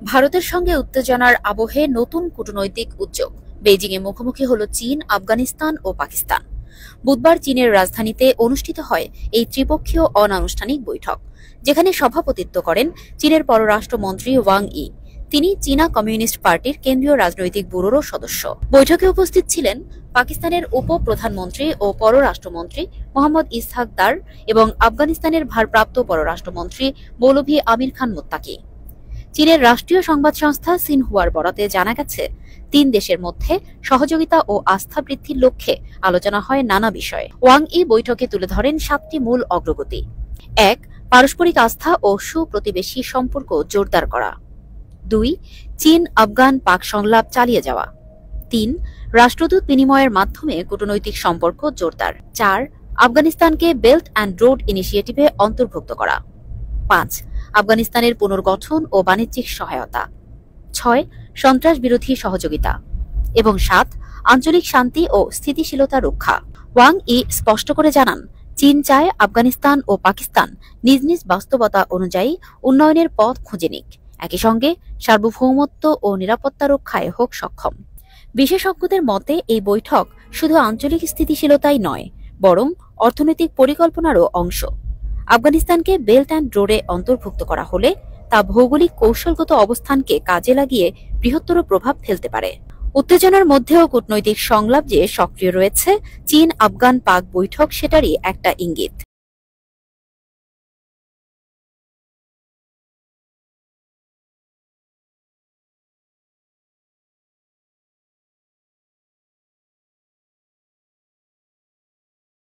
ভারতের সঙ্গে উত্তেজনার আবহে নতুন কূটনৈতিক উদ্যোগ। বেইজিংয়ে মুখোমুখি হল চীন, আফগানিস্তান ও পাকিস্তান। বুধবার চীনের রাজধানীতে অনুষ্ঠিত হয় এই ত্রিপক্ষীয় অনানুষ্ঠানিক বৈঠক, যেখানে সভাপতিত্ব করেন চীনের পররাষ্ট্রমন্ত্রী ওয়াং ই। তিনি চীনা কমিউনিস্ট পার্টির কেন্দ্রীয় রাজনৈতিক ব্যুরোরও সদস্য। বৈঠকে উপস্থিত ছিলেন পাকিস্তানের উপ-প্রধানমন্ত্রী ও পররাষ্ট্রমন্ত্রী মোহাম্মদ ইসহাক দার এবং আফগানিস্তানের ভারপ্রাপ্ত পররাষ্ট্রমন্ত্রী মৌলভী আমির খান মুত্তাকি। চীনের রাষ্ট্রীয় সংবাদ সংস্থা সিনহুয়ার বরাতে জানা গেছে, তিন দেশের মধ্যে সহযোগিতা ও আস্থা বৃদ্ধির লক্ষ্যে আলোচনা হয় নানা বিষয়ে। ওয়াং ই বৈঠকে তুলে ধরেন ৭টি মূল অগ্রগতি। ১. পারস্পরিক আস্থা ও সুপ্রতিবেশী সম্পর্ক জোরদার করা। ২. চীন আফগান পাক সংলাপ চালিয়ে যাওয়া। ৩. রাষ্ট্রদূত বিনিময়ের মাধ্যমে কূটনৈতিক সম্পর্ক জোরদার। ৪. আফগানিস্তানকে বেল্ট অ্যান্ড রোড ইনিশিয়েটিভে অন্তর্ভুক্ত করা। ৫. আফগানিস্তানের পুনর্গঠন ও বাণিজ্যিক সহায়তা। ৬. সন্ত্রাস বিরোধী সহযোগিতা এবং ৭. আঞ্চলিক শান্তি ও স্থিতিশীলতা রক্ষা। ওয়াং ই স্পষ্ট করে জানান, চীন চায় আফগানিস্তান ও পাকিস্তান নিজ নিজ বাস্তবতা অনুযায়ী উন্নয়নের পথ খুঁজে নিক, একই সঙ্গে সার্বভৌমত্ব ও নিরাপত্তা রক্ষায় হোক সক্ষম। বিশেষজ্ঞদের মতে এই বৈঠক শুধু আঞ্চলিক স্থিতিশীলতাই নয়, বরং অর্থনৈতিক পরিকল্পনারও অংশ। আফগানিস্তানকে বেল্ট অ্যান্ড রোডে অন্তর্ভুক্ত করা হলে তা ভৌগোলিক কৌশলগত অবস্থানকে কাজে লাগিয়ে বৃহত্তর প্রভাব ফেলতে পারে। উত্তেজনার মধ্যেও কূটনৈতিক সংলাপ যে সক্রিয় রয়েছে চীন আফগান পাক বৈঠক, সেটারই একটা ইঙ্গিত।